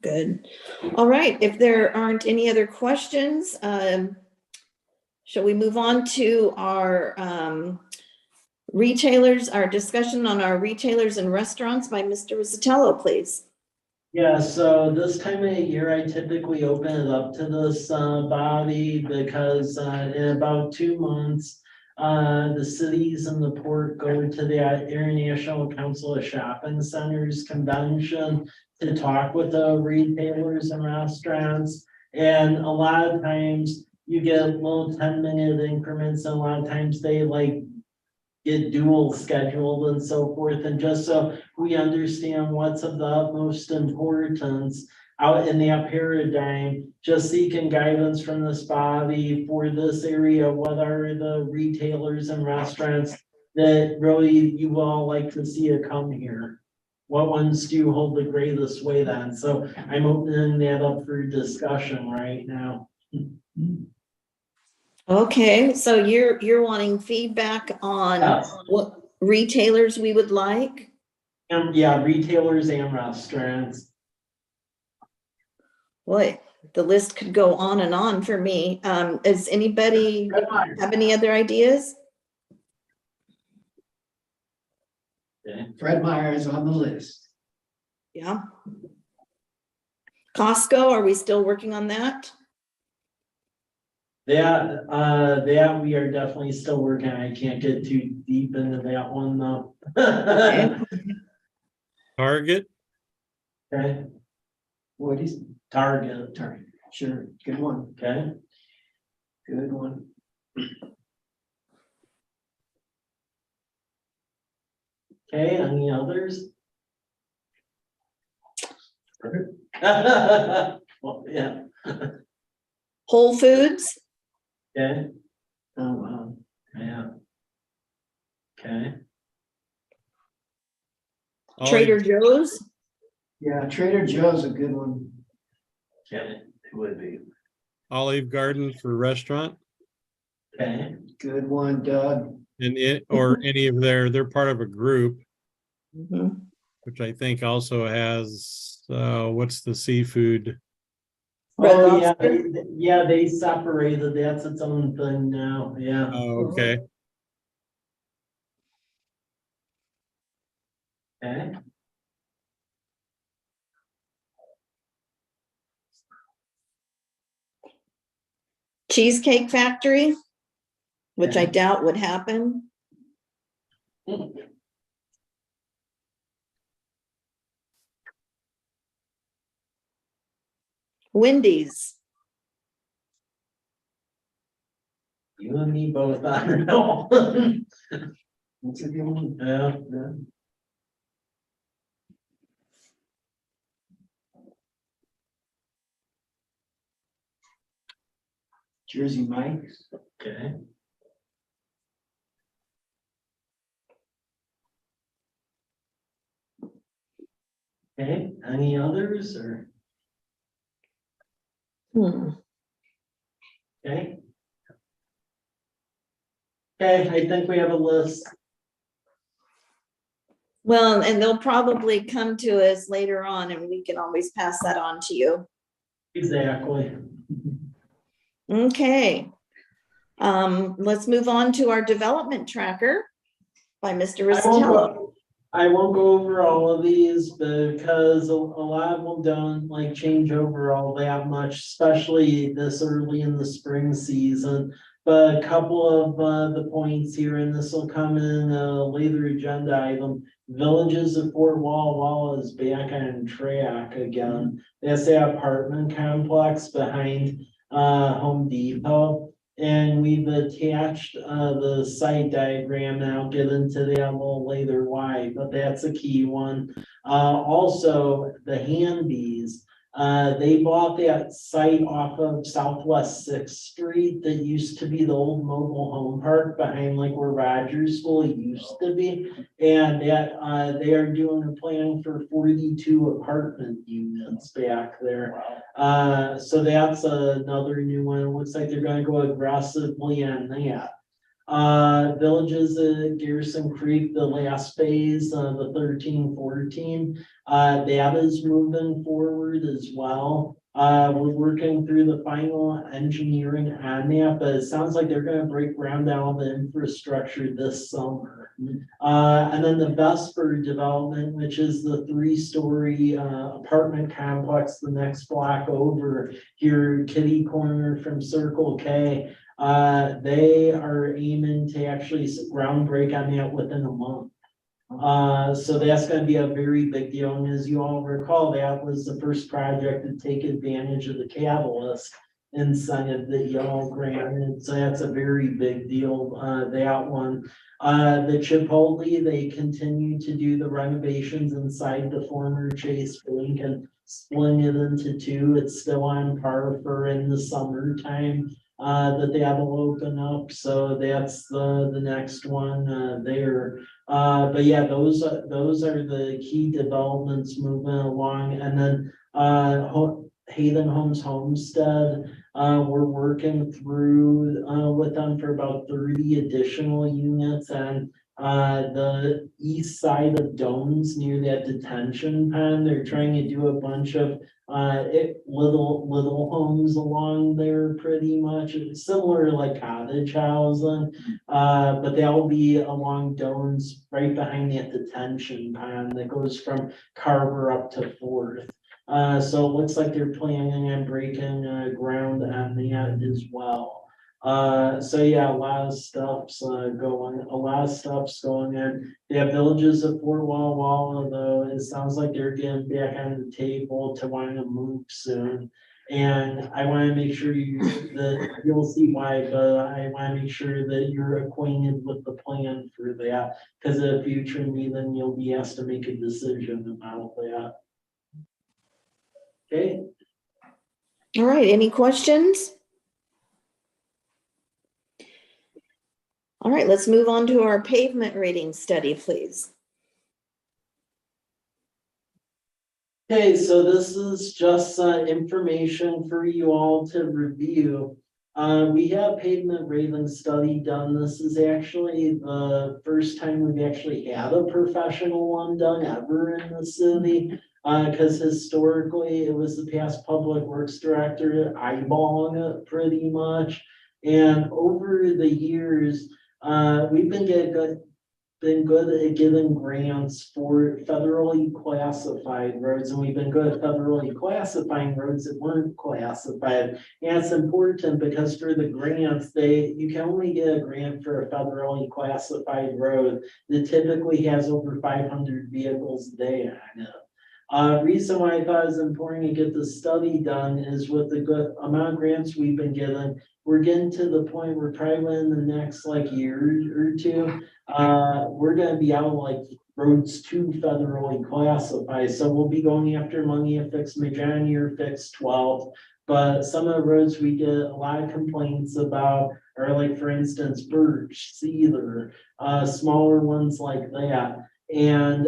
Good. All right, if there aren't any other questions, shall we move on to our retailers, our discussion on our retailers and restaurants by Mr. Rizzatello, please? Yeah, so this time of year, I typically open it up to this body because in about 2 months, the cities and the port go to the International Council of Shopping Centers Convention to talk with the retailers and restaurants. And a lot of times you get little 10-minute increments, and a lot of times they like get dual scheduled and so forth. And just so we understand what's of the utmost importance out in that paradigm, just seeking guidance from this body for this area. What are the retailers and restaurants that really you all like to see it come here? What ones do you hold the greatest weight on? So I'm opening that up for discussion right now. Okay, so you're wanting feedback on Yes. what retailers we would like? Yeah, retailers and restaurants. Boy, the list could go on and on for me. Does anybody have any other ideas? Fred Meyer is on the list. Yeah. Costco, are we still working on that? That we are definitely still working. I can't get too deep into that one though. Okay. Target, Okay, What is, Target, sure, good one, okay, good one. okay, any others? Well, yeah, Whole Foods? okay, Oh, wow. yeah. Okay, Trader Joe's? Yeah, Trader Joe's a good one. okay, It would be. Olive Garden for restaurant, okay, Good one, Doug. and it, or any of they're part of a group, Mhm. which I think also has, what's the seafood? Red oh, yeah, Lobster? yeah, they separated, that's its own thing now, yeah. Oh, okay. Okay, Cheesecake Factory, which I Okay. doubt would happen. Wendy's. you and me both, I don't know. That's a good one. Yeah, yeah. Jersey Mike's. Okay. Okay, any others or, Hmm. okay? Okay, I think we have a list. Well, and they'll probably come to us later on and we can always pass that on to you. Exactly. Okay. Let's move on to our development tracker by Mr. Rizzatello. I won't go over all of these because a lot of them don't like change over all that much, especially this early in the spring season. But a couple of the points here, and this will come in a later agenda item. Villages of Fort Walla Walla is back on track again. That's the apartment complex behind Home Depot. And we've attached the site diagram, and I'll get into that a little later why, but that's a key one. Also, the Handies, they bought that site off of Southwest Sixth Street that used to be the old mobile home park behind like where Rogers School used to be. And that they are doing a plan for 42 apartment units back there. So that's another new one. It looks like they're gonna go aggressively on that. Villages at Garrison Creek, the last phase, the 13-14, that is moving forward as well. We're working through the final engineering on that, but it sounds like they're gonna break ground on all the infrastructure this summer. And then the Vesper development, which is the 3-story apartment complex, the next block over here, kitty corner from Circle K. They are aiming to actually ground break on that within a month. So that's gonna be a very big deal, and as you all recall, that was the first project to take advantage of the catalyst incentive that y'all granted, so that's a very big deal, that one. The Chipotle, they continue to do the renovations inside the former Chase Bank and splitting it into 2. It's still on par for in the summertime, that they have will open up, so that's the next one, there. But yeah, those are the key developments moving along, and then, Haven Homes Homestead, we're working through, with them for about 30 additional units and the east side of Domes near that detention pond. They're trying to do a bunch of little homes along there, pretty much similar to like cottage housing. But they'll be along Domes right behind that detention pond that goes from Carver up to 4th. So it looks like they're planning on breaking ground on that as well. So yeah, a lot of stuff's going in. They have Villages of Fort Walla Walla, though. It sounds like they're getting back on the table to want to move soon. And I want to make sure that you'll see why, but I want to make sure that you're acquainted with the plan for that. Because at a future meeting, you'll be asked to make a decision about that. Okay. All right, any questions? All right, let's move on to our pavement rating study, please. Okay, so this is just information for you all to review. We have pavement rating study done. This is actually the first time we've actually had a professional one done ever in the city. Because historically it was the past public works director eyeballing it pretty much. And over the years, we've been good at giving grants for federally classified roads, and we've been good at federally classifying roads that weren't classified. And it's important because for the grants, you can only get a grant for a federally classified road that typically has over 500 vehicles a day on it. Reason why I thought it was important to get the study done is with the good amount of grants we've been given, we're getting to the point where probably in the next year or 2, we're gonna be out like roads to federally classified. So we'll be going after money to fix Majani or fix 12. But some of the roads we get a lot of complaints about are like, for instance, Birch, Cedar, smaller ones like that. And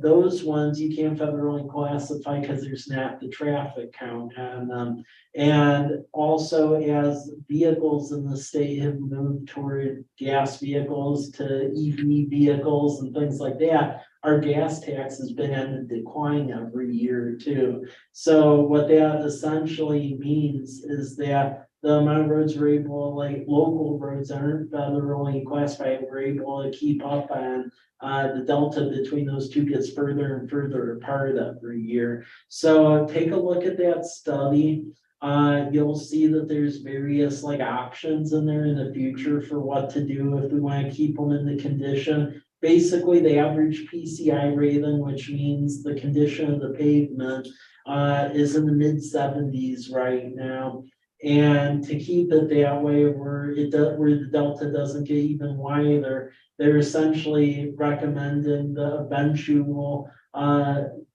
those ones you can't federally classify because there's not the traffic count on them. And also, as vehicles in the state have moved toward gas vehicles to EV vehicles and things like that, our gas tax has been on the decline every year too. So what that essentially means is that the amount of roads we're able, like local roads aren't federally classified, we're able to keep up on the delta between those two gets further and further apart every year. So take a look at that study. You'll see that there's various options in there in the future for what to do if we want to keep them in the condition. Basically, the average PCI rating, which means the condition of the pavement, is in the mid-70s right now. And to keep it that way, where the delta doesn't get even wider, they're essentially recommending the eventual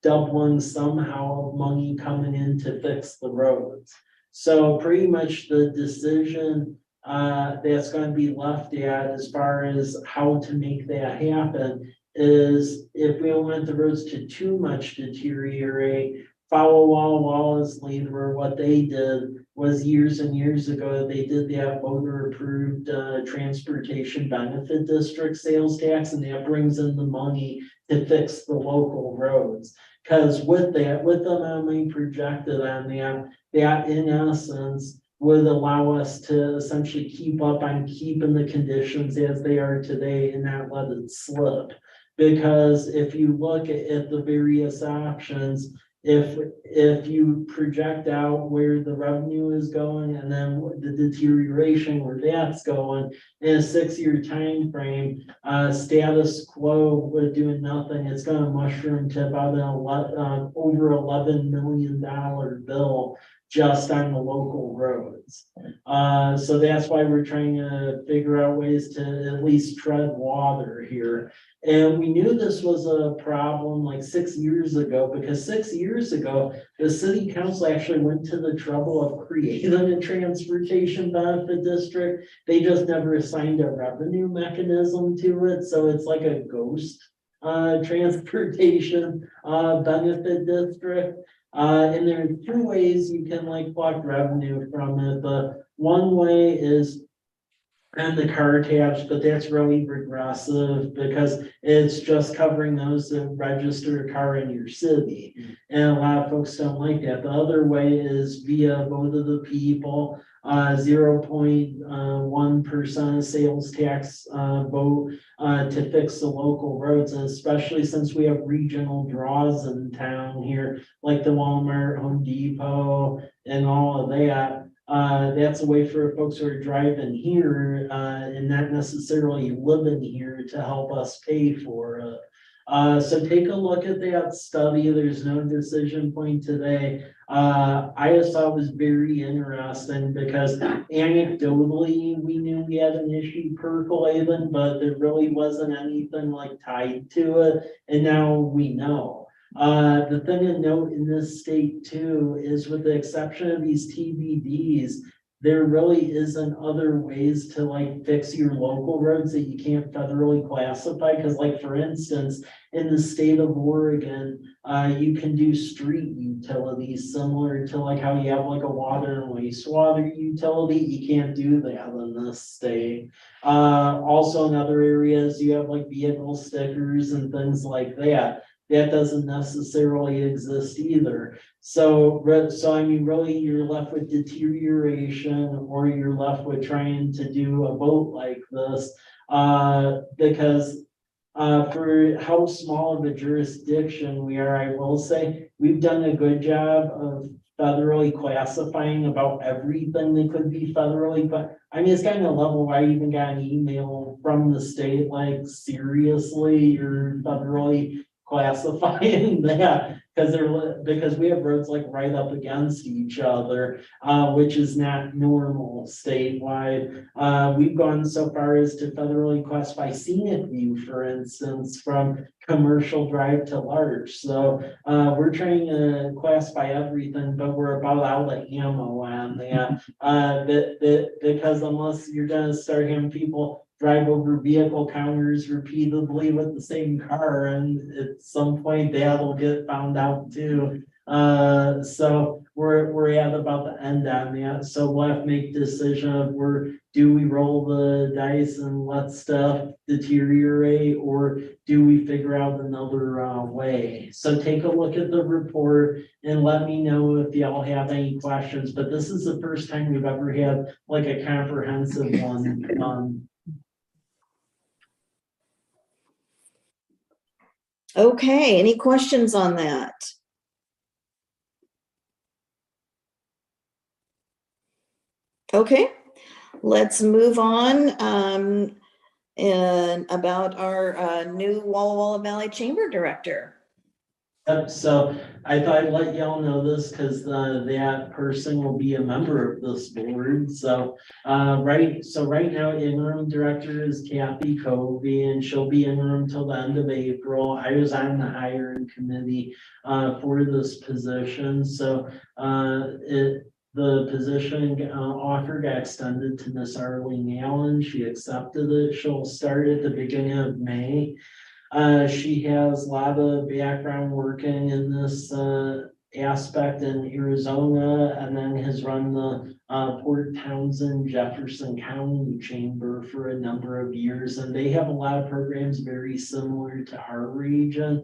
doubling somehow of money coming in to fix the roads. So pretty much the decision that's going to be left at as far as how to make that happen is if we don't want the roads to too much deteriorate, Follow Wallace Leader, what they did was years and years ago, they did that voter approved transportation benefit district sales tax, and that brings in the money to fix the local roads. Because with that, with the amount of money projected on that in essence would allow us to essentially keep up on keeping the conditions as they are today and not let it slip. Because if you look at the various options, if you project out where the revenue is going and then the deterioration where that's going in a 6-year time frame, status quo with doing nothing, it's gonna mushroom to about over $11 million bill just on the local roads. So that's why we're trying to figure out ways to at least tread water here. And we knew this was a problem like 6 years ago, because 6 years ago, the city council actually went to the trouble of creating a transportation benefit district. They just never assigned a revenue mechanism to it, so it's like a ghost transportation benefit district. And there are 2 ways you can like collect revenue from it. The one way is and the car tax, but that's really regressive because it's just covering those that register a car in your city. And a lot of folks don't like that. The other way is via vote of the people, 0.1% sales tax vote to fix the local roads. And especially since we have regional draws in town here, like the Walmart, Home Depot, and all of that. That's a way for folks who are driving here, and not necessarily living here to help us pay for it. So take a look at that study. There's no decision point today. I just thought it was very interesting because anecdotally, we knew we had an issue percolating, but there really wasn't anything like tied to it. And now we know. The thing to note in this state too, is with the exception of these TBDs, there really isn't other ways to like fix your local roads that you can't federally classify. Cause like, for instance, in the state of Oregon, you can do street utilities similar to like how you have like a water and wastewater utility. You can't do that in this state. Also in other areas, you have like vehicle stickers and things like that. That doesn't necessarily exist either. So I mean, really, you're left with deterioration, or you're left with trying to do a vote like this, because for how small of a jurisdiction we are, I will say, we've done a good job of federally classifying about everything that could be federally, but I mean, it's gotten a level where I even got an email from the state, like, seriously, you're federally classifying that, because we have roads like right up against each other, which is not normal statewide. We've gone so far as to federally classify scenic view, for instance, from commercial drive to large. So we're trying to classify everything, but we're about out of ammo on that. Because unless you're gonna start having people drive over vehicle counters repeatedly with the same car, and at some point that'll get found out too. So we're at about the end on that. So we'll have to make a decision of do we roll the dice and let stuff deteriorate, or do we figure out another way? So take a look at the report and let me know if y'all have any questions. But this is the first time we've ever had like a comprehensive one. Okay, any questions on that? Okay, let's move on and about our new Walla Walla Valley Chamber Director. So I thought I'd let y'all know this because that person will be a member of this board. So right now interim director is Kathy Covey, and she'll be interim till the end of April. I was on the hiring committee for this position. So the position offer got extended to Miss Arlene Allen. She accepted it. She'll start at the beginning of May. She has a lot of background working in this aspect in Arizona, and then has run the Port Townsend, Jefferson County Chamber for a number of years, and they have a lot of programs very similar to our region.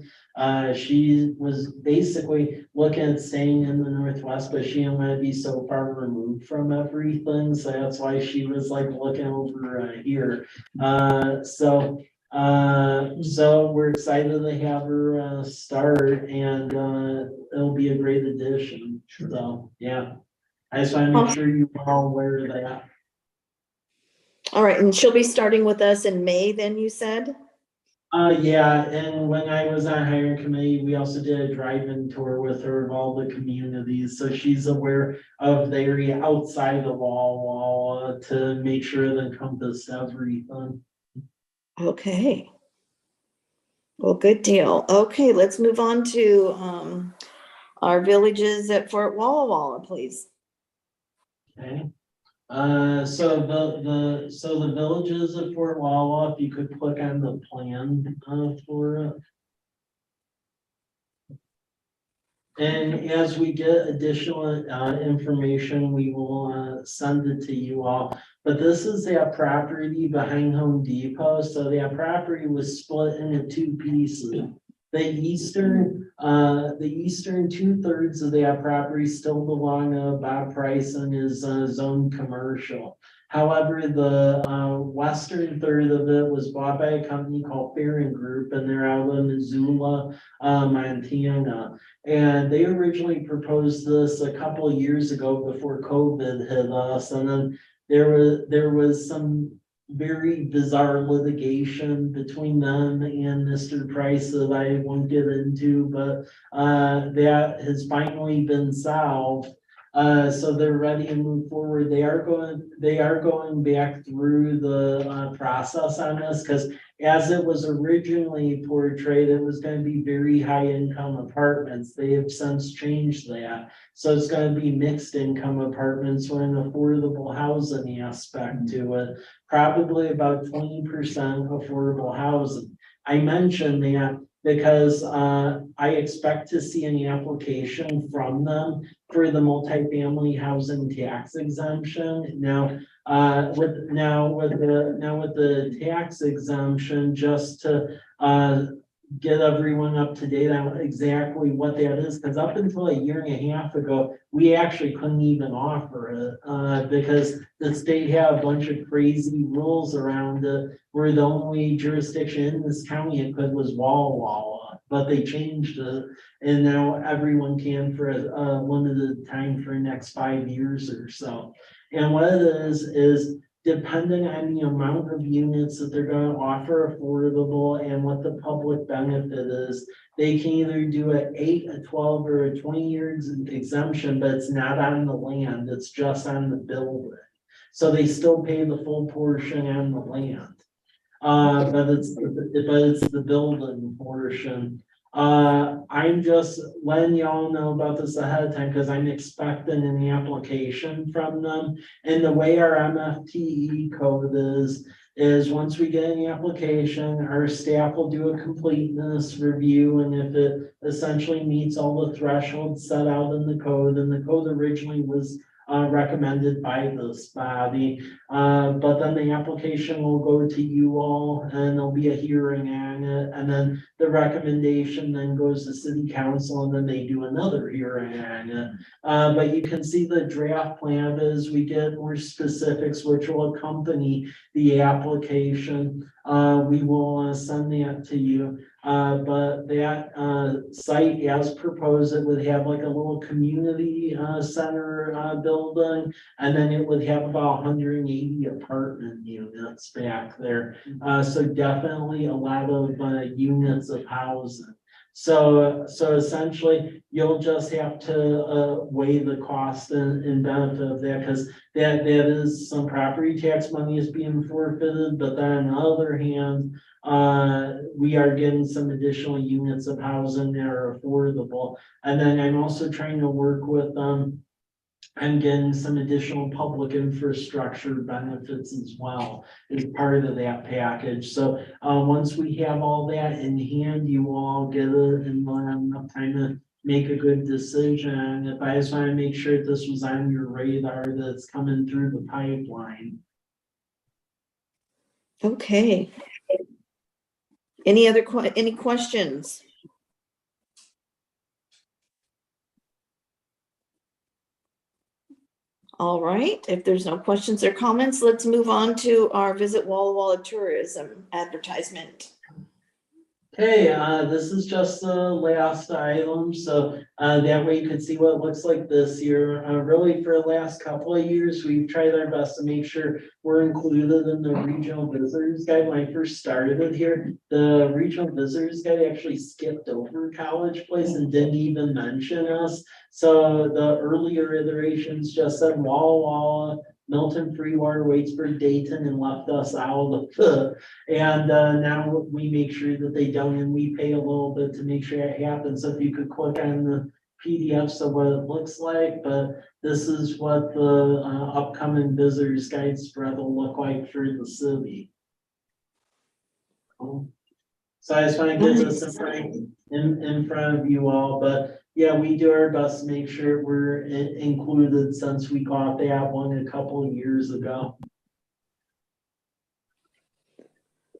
She was basically looking at staying in the Northwest, but she didn't want to be so far removed from everything, so that's why she was like looking over here. So we're excited to have her start, and it'll be a great addition. So, yeah. I just want to make sure you're all aware of that. All right, and she'll be starting with us in May, then you said? Yeah, and when I was on hiring committee, we also did a drive-in tour with her of all the communities, so she's aware of the area outside of Wawa to make sure it encompasses everything. Okay. Well, good deal. Okay, let's move on to our villages at Fort Walla Walla, please. Okay, so the villages of Fort Walla, if you could click on the plan for it. And as we get additional information, we will send it to you all. But this is that property behind Home Depot, so that property was split into two pieces. The eastern 2/3 of that property still belong to Bob Price and is zoned commercial. However, the western third of it was bought by a company called Farron Group, and they're out in Missoula, Montana. And they originally proposed this a couple of years ago before COVID hit us, and then there was some very bizarre litigation between them and Mr. Price that I won't get into, but that has finally been solved. So they're ready to move forward. They are going back through the process on this, because as it was originally portrayed, it was going to be very high income apartments. They have since changed that. So it's going to be mixed income apartments with an affordable housing aspect to it. Probably about 20% affordable housing. I mentioned that because I expect to see an application from them for the multifamily housing tax exemption. Now, with the tax exemption, just to get everyone up to date on exactly what that is, because up until a year and a half ago, we actually couldn't even offer it because the state had a bunch of crazy rules around it, where the only jurisdiction in this county it could was Walla Walla, but they changed it, and now everyone can for a limited time for the next 5 years or so. And what it is depending on the amount of units that they're gonna offer affordable and what the public benefit is, they can either do an 8, a 12, or a 20-year exemption, but it's not on the land, it's just on the building. So they still pay the full portion on the land. But it's the building portion. I'm just letting y'all know about this ahead of time because I'm expecting an application from them. And the way our MFTE code is once we get an application, our staff will do a completeness review. And if it essentially meets all the thresholds set out in the code, and the code originally was recommended by this body. But then the application will go to you all and there'll be a hearing on it. And then the recommendation then goes to city council and then they do another hearing on it. But you can see the draft plan as we get more specifics, which will accompany the application. We will send that to you. But that site as proposed, it would have like a little community center building, and then it would have about 180 apartment units back there. So definitely a lot of units of housing. So essentially, you'll just have to weigh the cost and benefit of that, because that is some property tax money is being forfeited, but then on the other hand, we are getting some additional units of housing that are affordable. And then I'm also trying to work with I'm getting some additional public infrastructure benefits as well as part of that package. So once we have all that in hand, you all get it and enough time to make a good decision. If I just want to make sure this was on your radar that's coming through the pipeline. Okay. Any other any questions? All right, if there's no questions or comments, let's move on to our Visit Walla Walla Tourism advertisement. Okay, this is just the last item, so that way you can see what it looks like this year. Really for the last couple of years, we've tried our best to make sure we're included in the regional visitors guide. When I first started here, the regional visitors guide actually skipped over College Place and didn't even mention us. So the earlier iterations just said Walla Walla, Milton, Freewater, Waitsburg, Dayton, and left us out of the, and now we make sure that they don't, and we pay a little bit to make sure it happens. So if you could click on the PDFs of what it looks like, but this is what the upcoming visitors guide spread will look like for the city. So I just want to get this in front of you all, but yeah, we do our best to make sure we're included since we got that one a couple of years ago.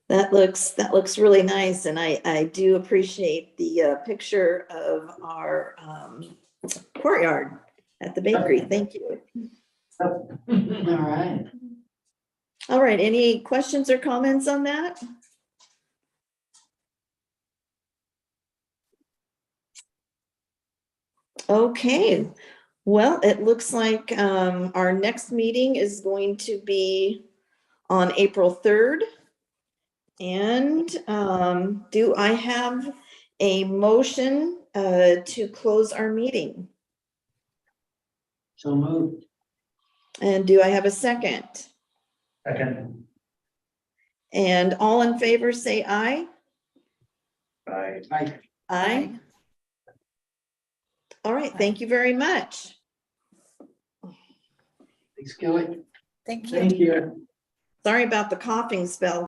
That looks really nice, and I do appreciate the picture of our courtyard at the bakery. Thank you. All right. All right, any questions or comments on that? Okay, well, it looks like our next meeting is going to be on April 3rd. And do I have a motion to close our meeting? So moved. And do I have a second? Second. And all in favor, say aye. Aye. Aye. All right, thank you very much. Thanks, Kelly. Thank Thank you. Sorry about the coughing spell.